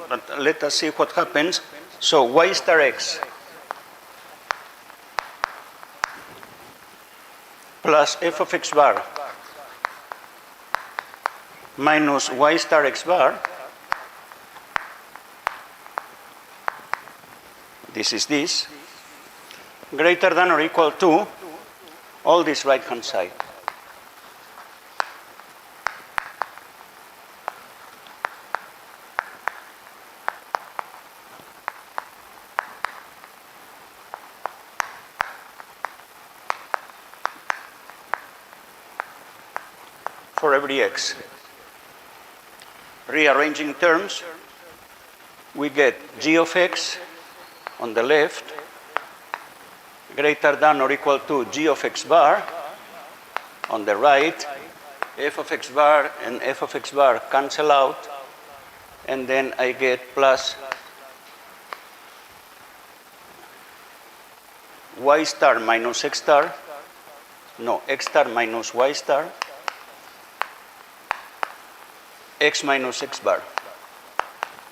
but let us see what happens. So y star x plus f of x bar minus y star x bar, this is this, greater than or equal to all this right-hand side. For every x. Rearranging terms, we get g of x on the left greater than or equal to g of x bar on the right. F of x bar and f of x bar cancel out, and then I get plus y star minus x star, no, x star minus y star, x minus x bar.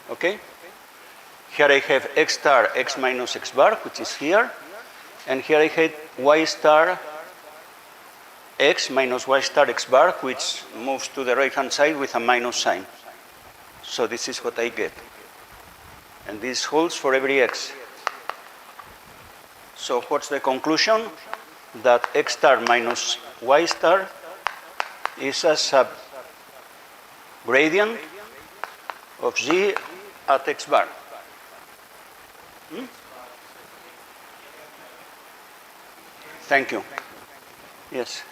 Okay? Here I have x star x minus x bar, which is here, and here I have y star x minus y star x bar, which moves to the right-hand side with a minus sign. So this is what I get. And this holds for every x. So what's the conclusion? That x star minus y star is a subgradient of g at x bar. Thank you. Yes.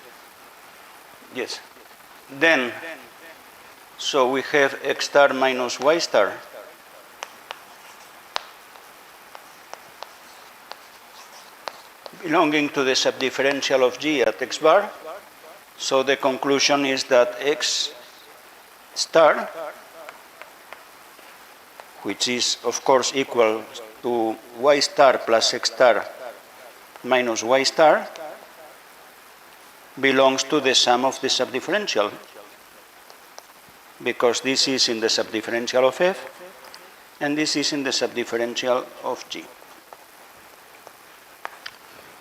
Yes. Then, so we have x star minus y star belonging to the subdifferential of g at x bar. So the conclusion is that x star, which is of course equal to y star plus x star minus y star, belongs to the sum of the subdifferential, because this is in the subdifferential of f and this is in the subdifferential of g.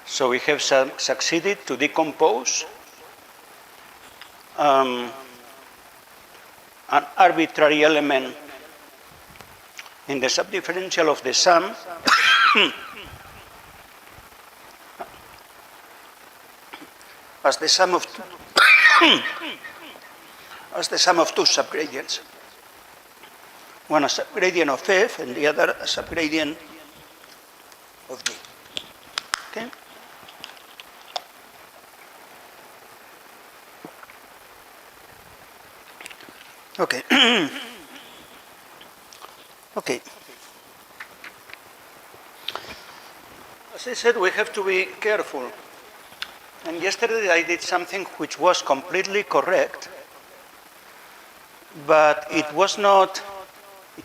So we have succeeded to decompose an arbitrary element in the subdifferential of the sum as the sum of two subgradients. One a subgradient of f and the other a subgradient of g. Okay? Okay. Okay. As I said, we have to be careful. And yesterday I did something which was completely correct, but it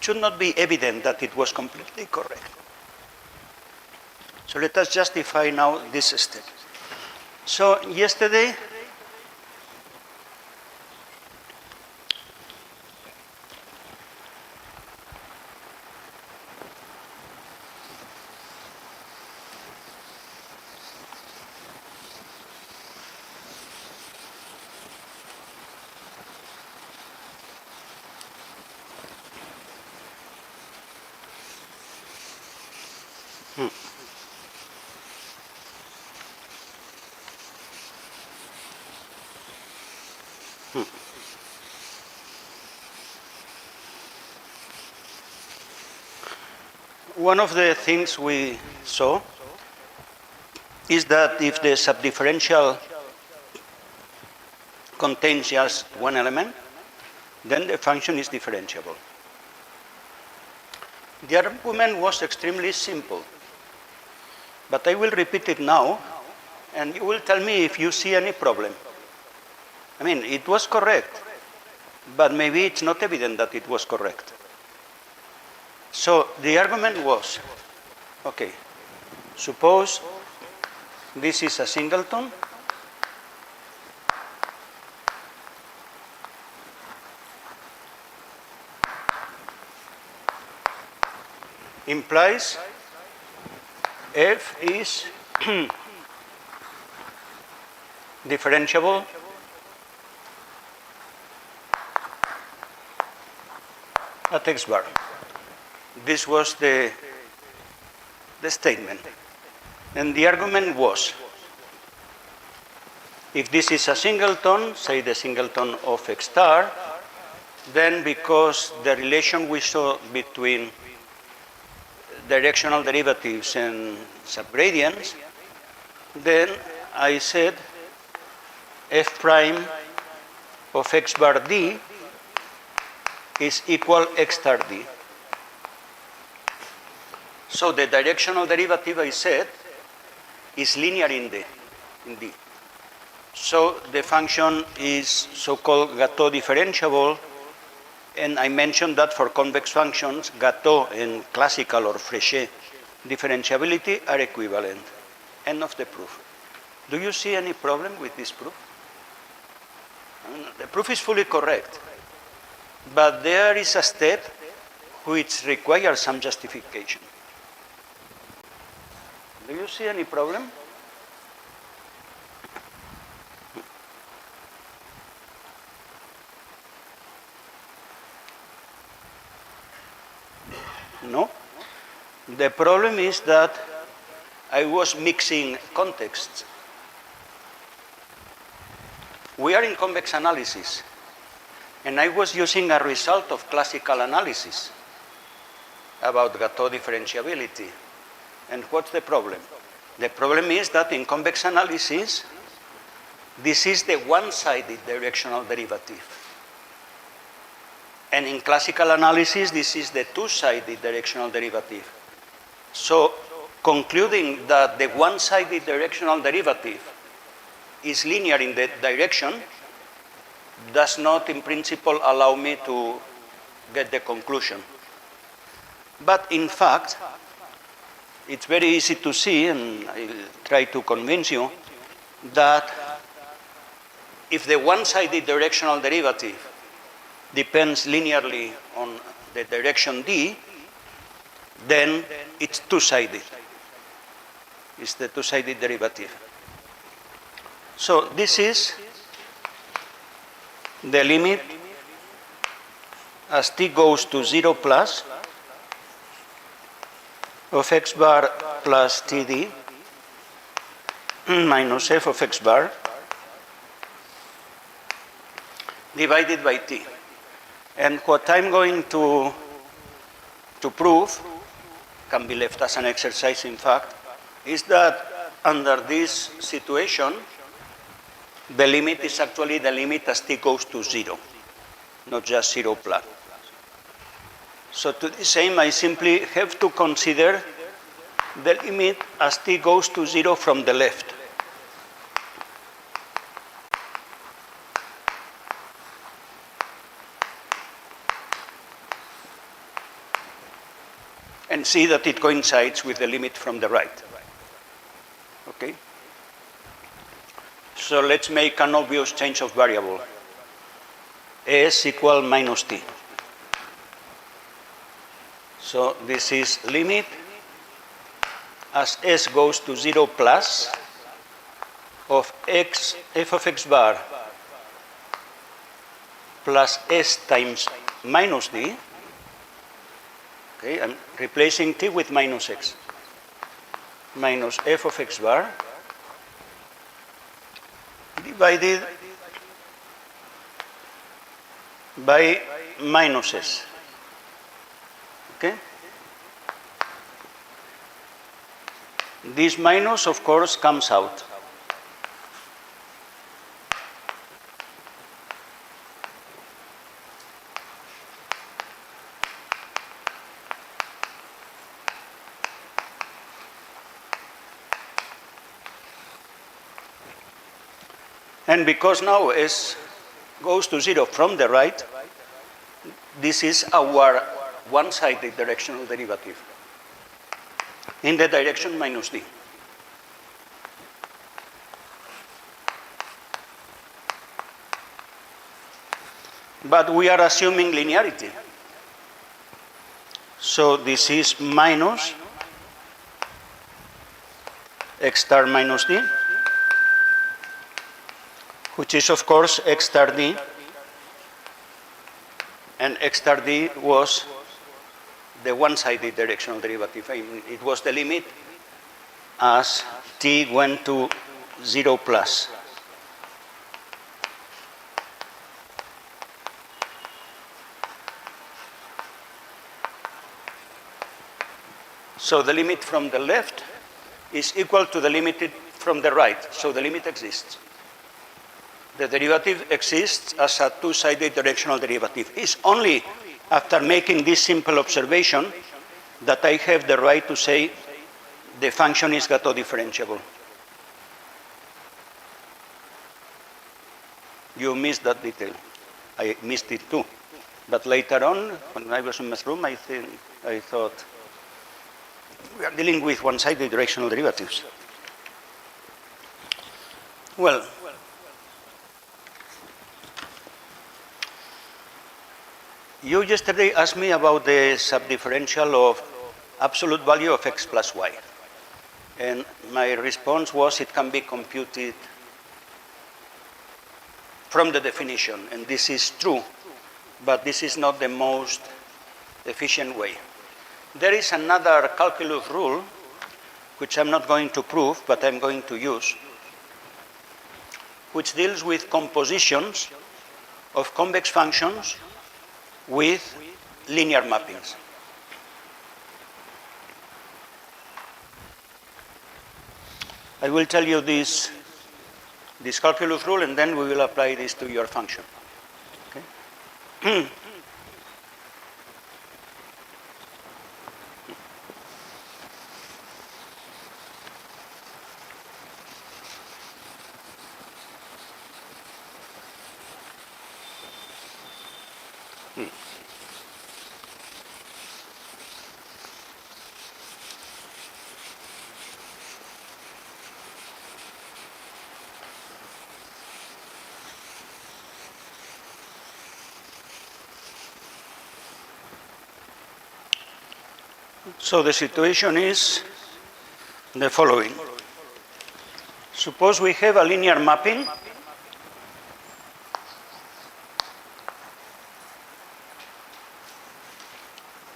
should not be evident that it was completely correct. So let us justify now this step. So yesterday, one of the things we saw is that if the subdifferential contains just one element, then the function is differentiable. The argument was extremely simple, but I will repeat it now, and you will tell me if you see any problem. I mean, it was correct, but maybe it's not evident that it was correct. So the argument was, okay, suppose this is a singleton, implies f is differentiable at x bar. This was the statement. And the argument was, if this is a singleton, say the singleton of x star, then because the relation we saw between directional derivatives and subgradients, then I said f prime of x bar d is equal x star d. So the directional derivative, I said, is linear in D. So the function is so-called Gateau differentiable, and I mentioned that for convex functions, Gateau and classical or Frechet differentiability are equivalent. End of the proof. Do you see any problem with this proof? I mean, the proof is fully correct, but there is a step which requires some justification. Do you see any problem? No? The problem is that I was mixing contexts. We are in convex analysis, and I was using a result of classical analysis about Gateau differentiability. And what's the problem? The problem is that in convex analysis, this is the one-sided directional derivative. And in classical analysis, this is the two-sided directional derivative. So concluding that the one-sided directional derivative is linear in the direction does not, in principle, allow me to get the conclusion. But in fact, it's very easy to see, and I'll try to convince you, that if the one-sided directional derivative depends linearly on the direction d, then it's two-sided. It's the two-sided derivative. So this is the limit as t goes to 0 plus of x bar plus td minus f of x bar divided by t. And what I'm going to prove, can be left as an exercise in fact, is that under this situation, the limit is actually the limit as t goes to 0, not just 0 plus. So to the same, I simply have to consider the limit as t goes to 0 from the left. And see that it coincides with the limit from the right. Okay? So let's make an obvious change of variable. S equal minus t. So this is limit as s goes to 0 plus of f of x bar plus s times minus d. Okay, I'm replacing t with minus x. Minus f of x bar divided by minus s. Okay? This minus, of course, comes out. And because now s goes to 0 from the right, this is our one-sided directional derivative in the direction minus d. But we are assuming linearity. So So this is minus x star minus d, which is of course x star d, and x star d was the one-sided directional derivative. I mean, it was the limit as t went to 0 plus. So the limit from the left is equal to the limit from the right, so the limit exists. The derivative exists as a two-sided directional derivative. It's only after making this simple observation that I have the right to say the function is Gateau differentiable. You missed that detail. I missed it too. But later on, when I was in my room, I thought, we are dealing with one-sided directional derivatives. Well, you yesterday asked me about the subdifferential of absolute value of x plus y. And my response was it can be computed from the definition. And this is true, but this is not the most efficient way. There is another calculus rule, which I'm not going to prove, but I'm going to use, which deals with compositions of convex functions with linear mappings. I will tell you this calculus rule, and then we will apply this to your function. Okay? So the situation is the following. Suppose we have a linear mapping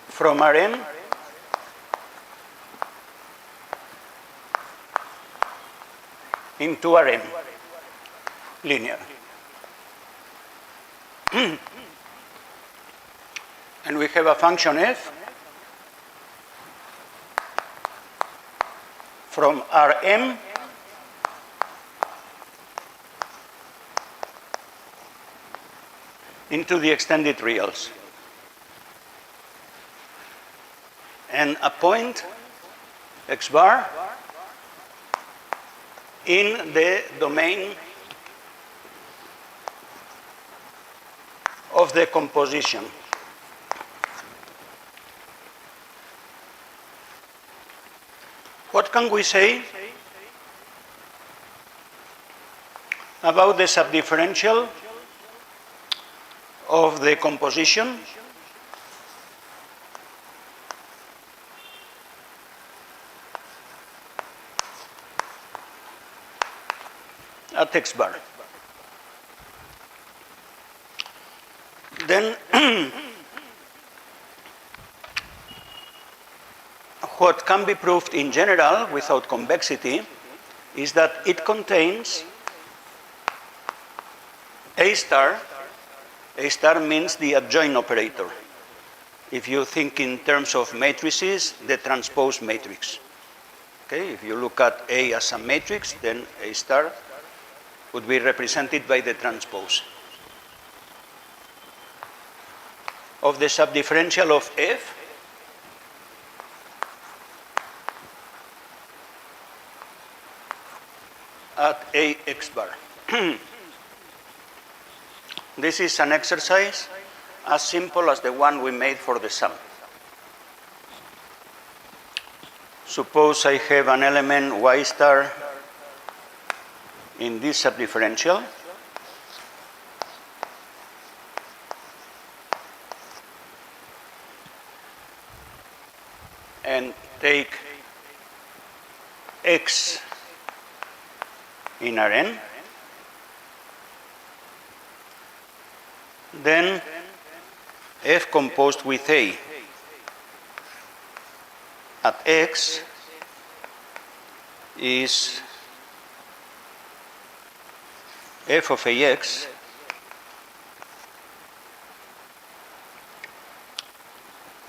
from Rn into Rn, linear. And we have a function f from Rm into the extended reals. And a point, x bar, in the domain of the composition. What can we say about the subdifferential of the composition at x bar? Then what can be proved in general without convexity is that it contains A star. A star means the adjoint operator. If you think in terms of matrices, the transpose matrix. Okay, if you look at A as a matrix, then A star would be represented by the transpose. Of the subdifferential of F, at Ax bar. This is an exercise as simple as the one we made for the sum. Suppose I have an element y star in this subdifferential. take X in Rn, then F composed with A at X is F of Ax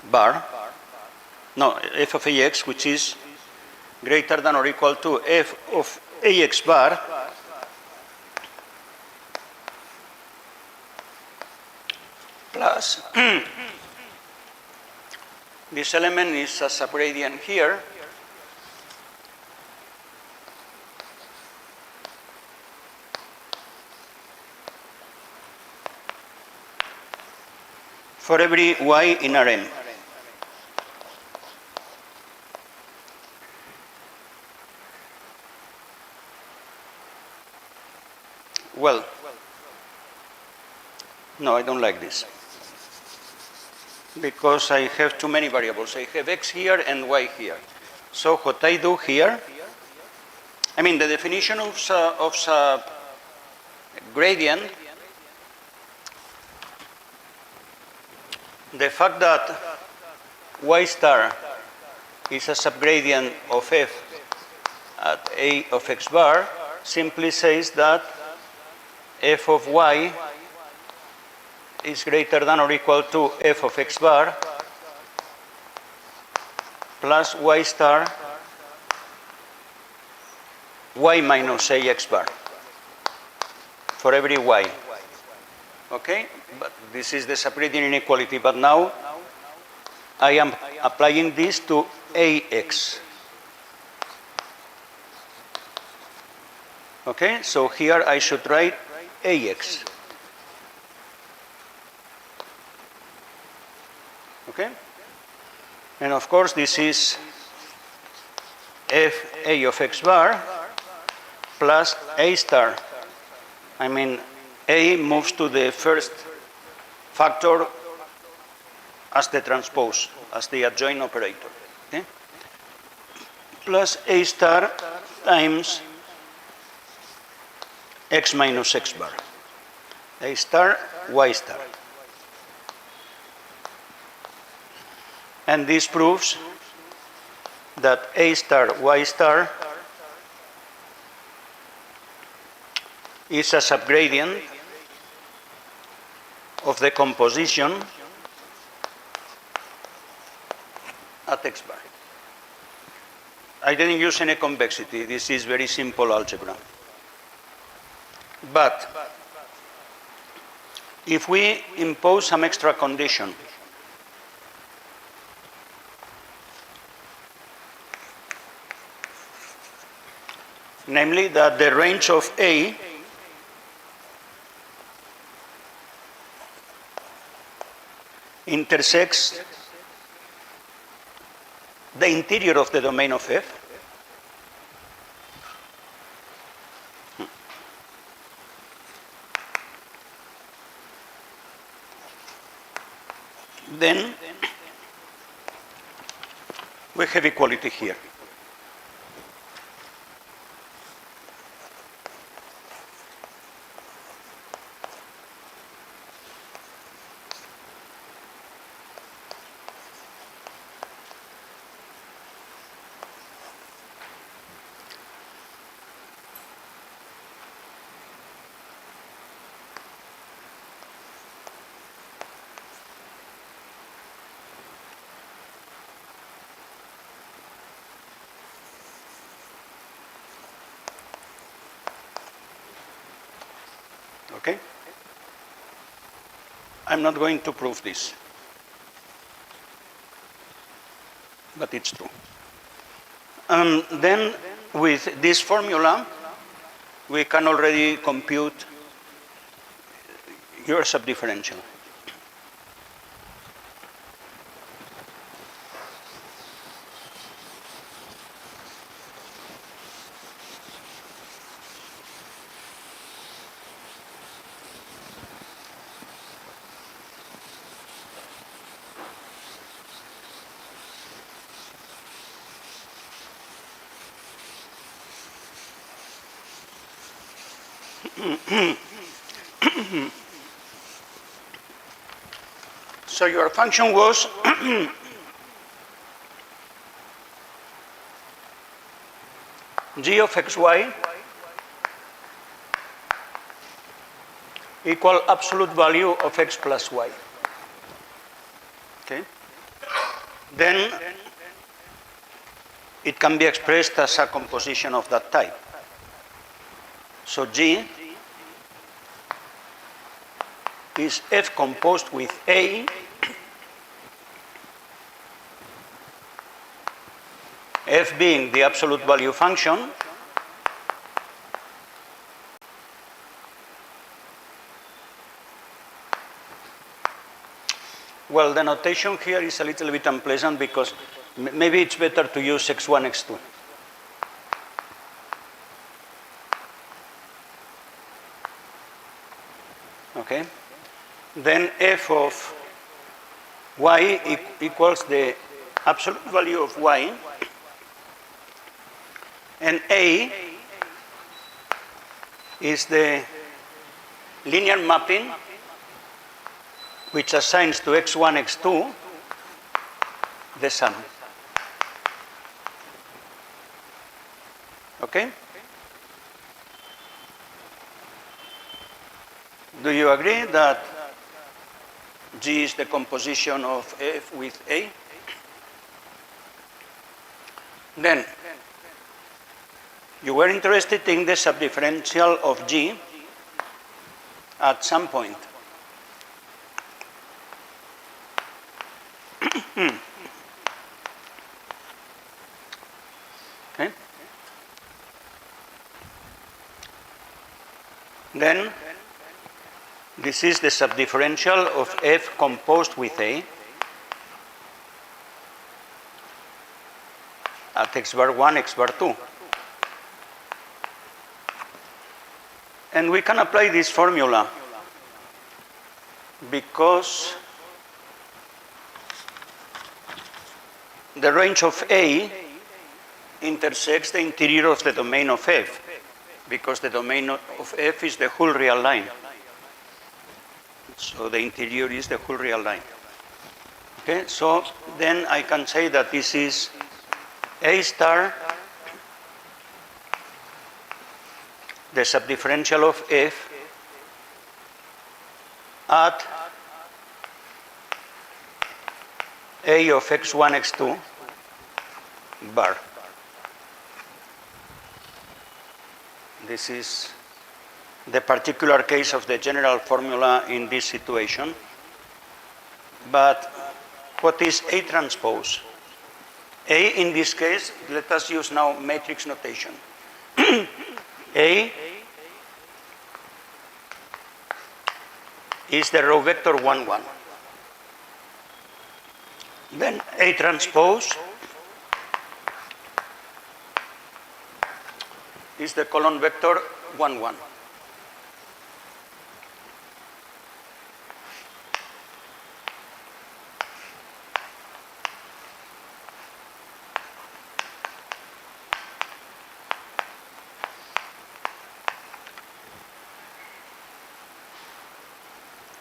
bar, no, F of Ax, which is greater than or equal to F of Ax bar plus this element is a subgradient here, for every y in Rn. Well, no, I don't like this, because I have too many variables. I have x here and y here. So what I do here, I mean, the definition of gradient, the fact that y star is a subgradient of f at A of x bar simply says that f of y is greater than or equal to f of x bar plus y star y minus ax bar for every y. Okay? But this is the subgradient inequality, but now I am applying this to ax. Okay? So here I should write ax. Okay? And of course this is f a of x bar plus a star. I mean, a moves to the first factor as the transpose, as the adjoint operator. Okay? Plus a star times x minus x bar. A star, y star. And this proves that a star, y star is a subgradient of the composition at x bar. I didn't use any convexity. This is very simple algebra. But if we impose some extra condition, namely that the range of A intersects the interior of the domain of F, then we have equality here. Okay? I'm not going to prove this, but it's true. Then with this formula, we can already compute your subdifferential. So your function was g of xy equal absolute value of x plus y. Okay? Then it can be expressed as a composition of that type. So G is F composed with A, F being the absolute value function, well, the notation here is a little bit unpleasant because maybe it's better to use x1, x2. Okay? Then f of y equals the absolute value of y, and A is the linear mapping which assigns to x1, x2 the sum. Okay? Do you agree that G is the composition of F with A? Then, you were interested in the subdifferential of G at some point. Okay? Then, this is the subdifferential of F composed with A at x bar 1, x bar 2. And we can apply this formula because the range of A intersects the interior of the domain of F, because the domain of F is the whole real line. So the interior is the whole real line. Okay, so then I can say that this is A star, the subdifferential of F at A of x1, x2 bar. This is the particular case of the general formula in this situation. But what is A transpose? A in this case, let us use now matrix notation. A is the row vector 1, 1. Then A transpose is the column vector 1, 1.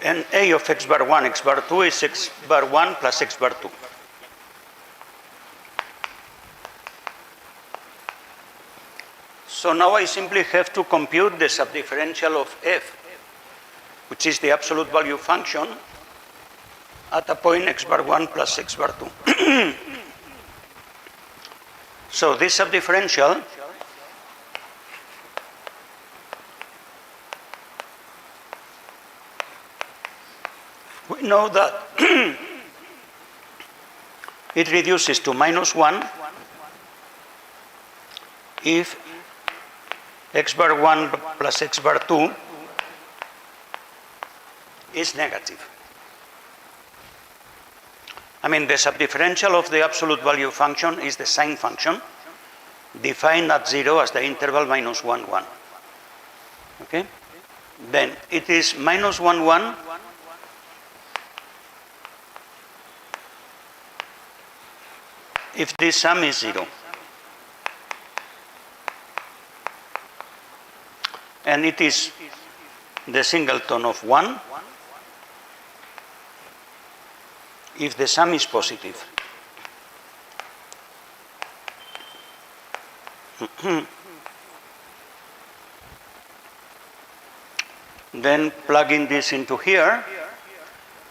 And A of x bar 1, x bar 2 is x bar 1 plus x bar 2. So now I simply have to compute the subdifferential of F, which is the absolute value function at a point x bar 1 plus x bar 2. So this subdifferential we know that it reduces to -1 if x bar 1 plus x bar 2 is negative. I mean, the subdifferential of the absolute value function is the sine function, defined at 0 as the interval -1, 1. Okay? Then it is -1, 1 if this sum is 0. and it is the singleton of 1 if the sum is positive. Then plugging this into here,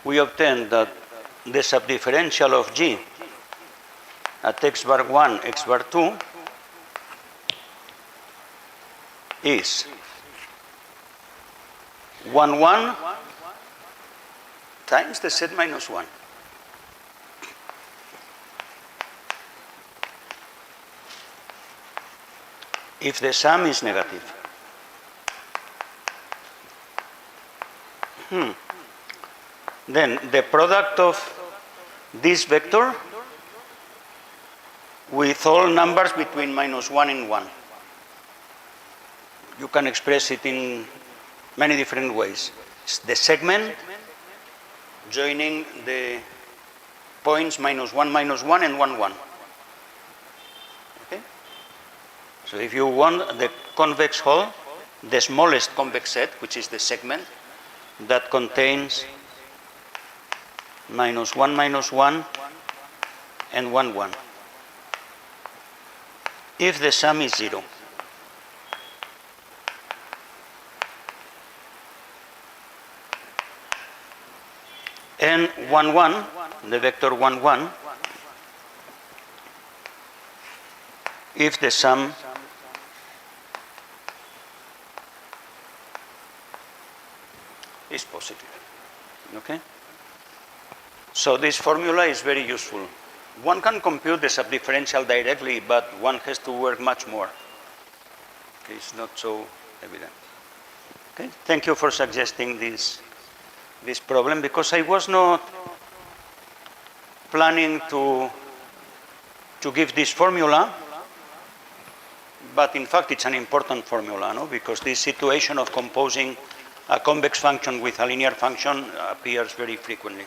we obtain that the subdifferential of G at x bar 1, x bar 2 is 1, 1 times the z minus 1. If the sum is negative. Then the product of this vector with all numbers between minus 1 and 1. You can express it in many different ways. It's the segment joining the points minus 1, and 1, 1. Okay? So if you want the convex hull, the smallest convex set, which is the segment, that contains minus 1, and 1, 1. If the sum is 0. And 1, 1, the vector 1, 1, if the sum is positive. Okay? So this formula is very useful. One can compute the subdifferential directly, but one has to work much more. Okay, it's not so evident. Okay? Thank you for suggesting this problem, because I was not planning to give this formula, but in fact it's an important formula, no? Because this situation of composing a convex function with a linear function appears very frequently.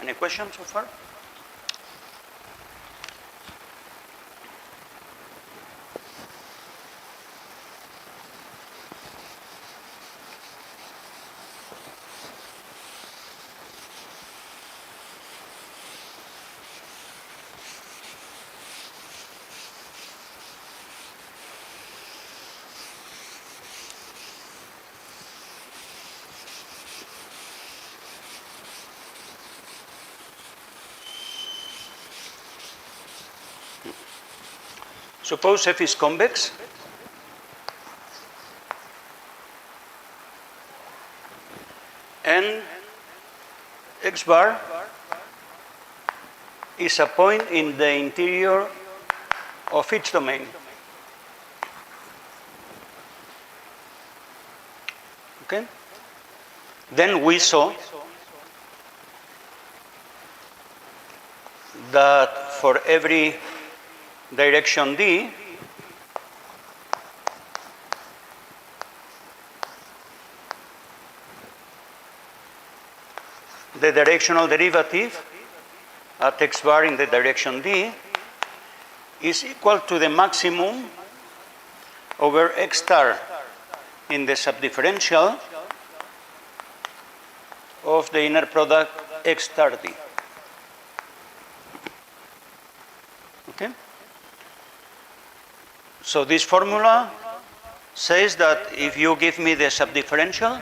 Any questions so far? Suppose f is convex, and x bar is a point in the interior of each domain. Okay? Then we saw that for every direction d, the directional derivative at x bar in the direction d is equal to the maximum over x star in the subdifferential of the inner product x star d. Okay? So this formula says that if you give me the subdifferential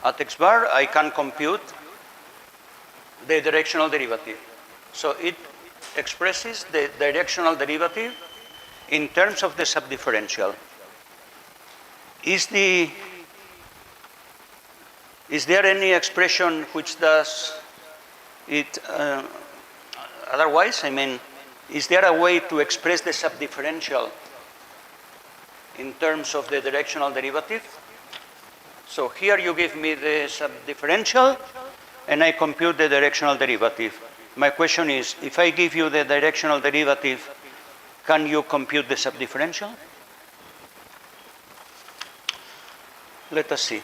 at x bar, I can compute the directional derivative. So it expresses the directional derivative in terms of the subdifferential. Is there any expression which does it otherwise? I mean, is there a way to express the subdifferential in terms of the directional derivative? So here you give me the subdifferential and I compute the directional derivative. My question is, if I give you the directional derivative, can you compute the subdifferential? Let us see.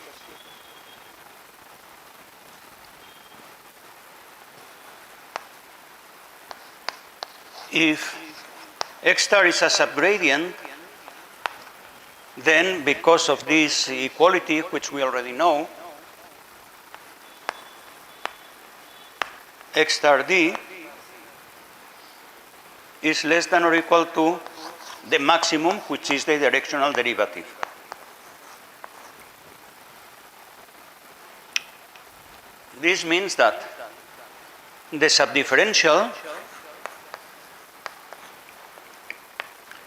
if x star is a subgradient, then because of this equality, which we already know, x star d is less than or equal to the maximum, which is the directional derivative. This means that the subdifferential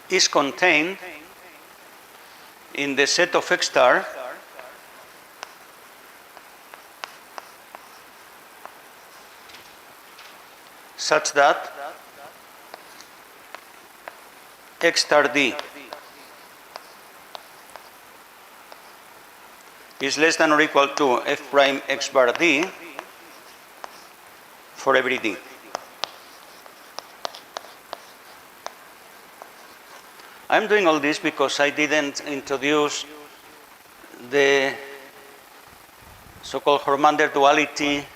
is contained in the set of x star such that x star d is less than or equal to f prime x bar d for every d. I'm doing all this because I didn't introduce the so-called Hormander duality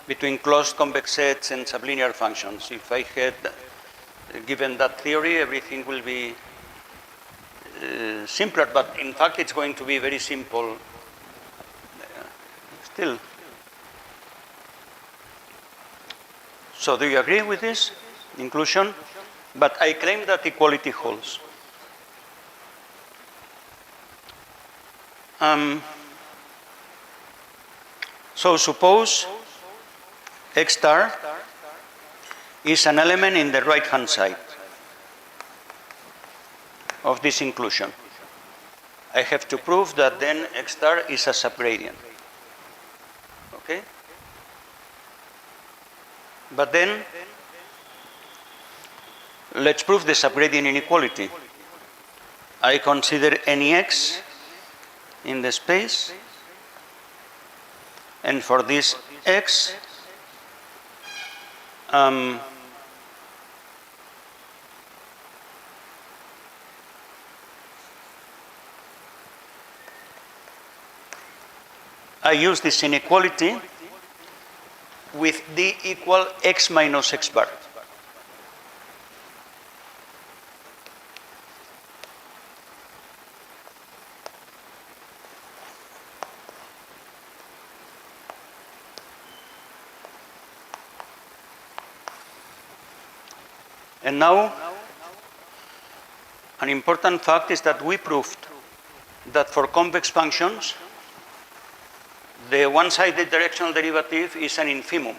between closed convex sets and sublinear functions. If I had given that theory, everything will be simpler, but in fact it's going to be very simple still. So do you agree with this inclusion? But I claim that equality holds. So suppose x star is an element in the right hand side of this inclusion. I have to prove that then x star is a subgradient. Okay? But then let's prove the subgradient inequality. I consider any x in the space, and for this x, I use this inequality with d equal x minus x bar. And now, an important fact is that we proved that for convex functions, the one-sided directional derivative is an infimum.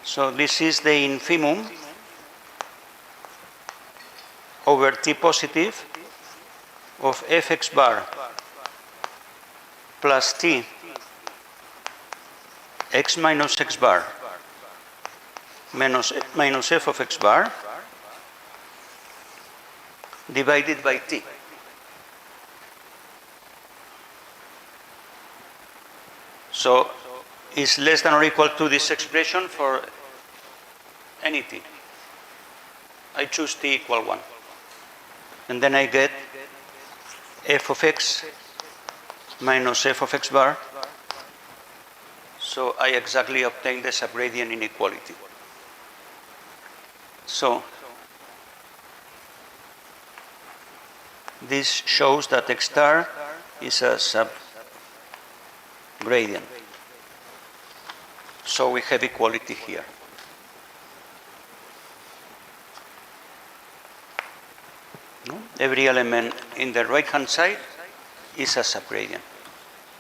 So this is the infimum over t positive of fx bar plus t x minus x bar minus f of x bar divided by t. So is less than or equal to this expression for any t. I choose t equal 1. And then I get f of x minus f of x bar. So I exactly obtain the subgradient inequality. So this shows that x star is a subgradient. So we have equality here. No? Every element in the right hand side is a subgradient.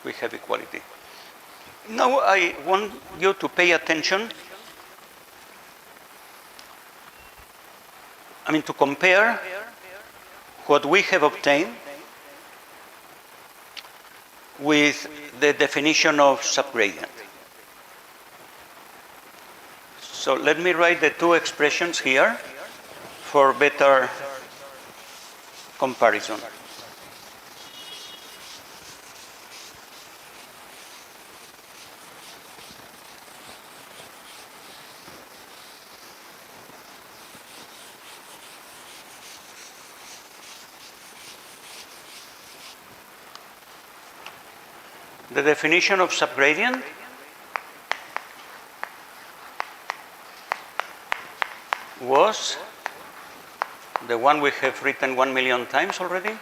We have equality. Now I want you to pay attention, to compare what we have obtained with the definition of subgradient. So let me write the two expressions here for better comparison. The definition of subgradient was the one we have written 1 million times already.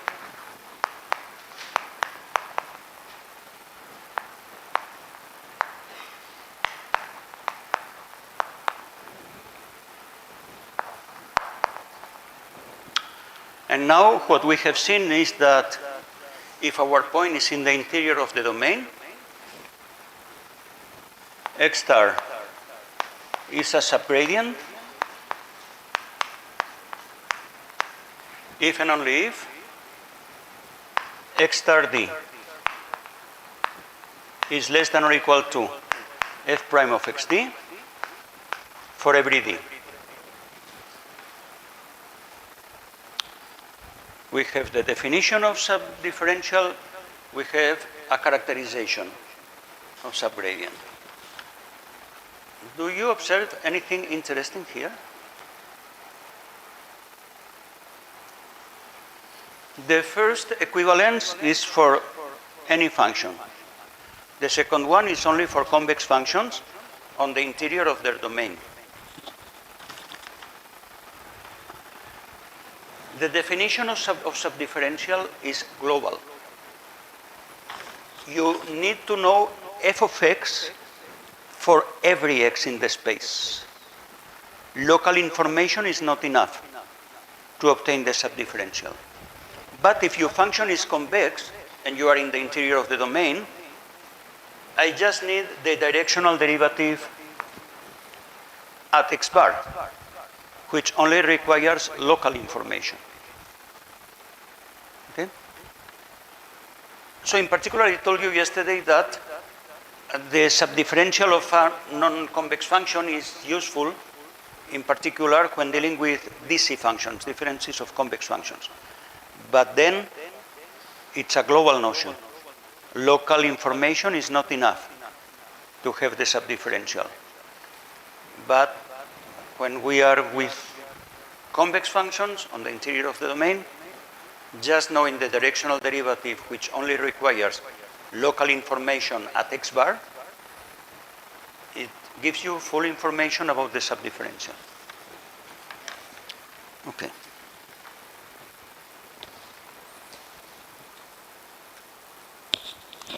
And now what we have seen is that if our point is in the interior of the domain, X star is a subgradient if and only if X star D is less than or equal to F prime of XD for every D. We have the definition of subdifferential, we have a characterization of subgradient. Do you observe anything interesting here? The first equivalence is for any function. The second one is only for convex functions on the interior of their domain. The definition of subdifferential is global. You need to know f of x for every x in the space. Local information is not enough to obtain the subdifferential. But if your function is convex and you are in the interior of the domain, I just need the directional derivative at x bar, which only requires local information. Okay? So in particular, I told you yesterday that the subdifferential of a non-convex function is useful, in particular when dealing with DC functions, differences of convex functions. But then it's a global notion. Local information is not enough to have the subdifferential. But when we are with convex functions on the interior of the domain, just knowing the directional derivative, which only requires local information at x bar, it gives you full information about the subdifferential. Okay.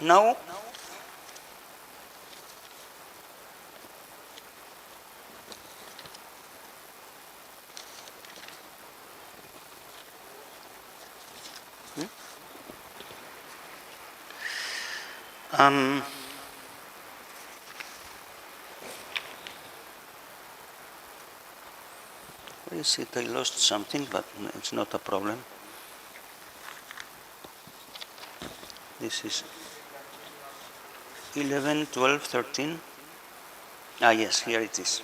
Now, where is it? I lost something, but it's not a problem. This is 11, 12, 13. Ah, yes, here it is.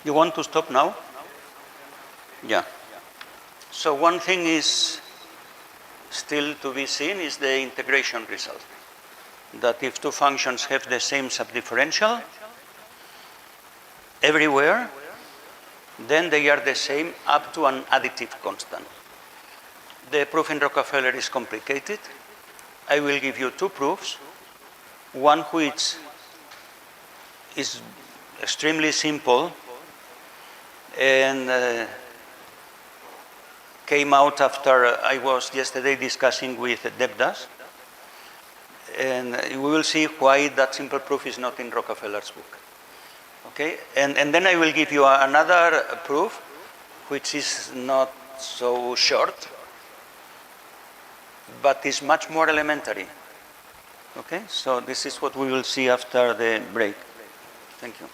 You want to stop now? Yeah. So one thing is still to be seen is the integration result. That if two functions have the same subdifferential everywhere, then they are the same up to an additive constant. The proof in Rockefeller is complicated. I will give you two proofs. One which is extremely simple and came out after I was yesterday discussing with Devdas. And we will see why that simple proof is not in Rockefeller's book. Okay? And then I will give you another proof which is not so short, but is much more elementary. Okay? So this is what we will see after the break. Thank you.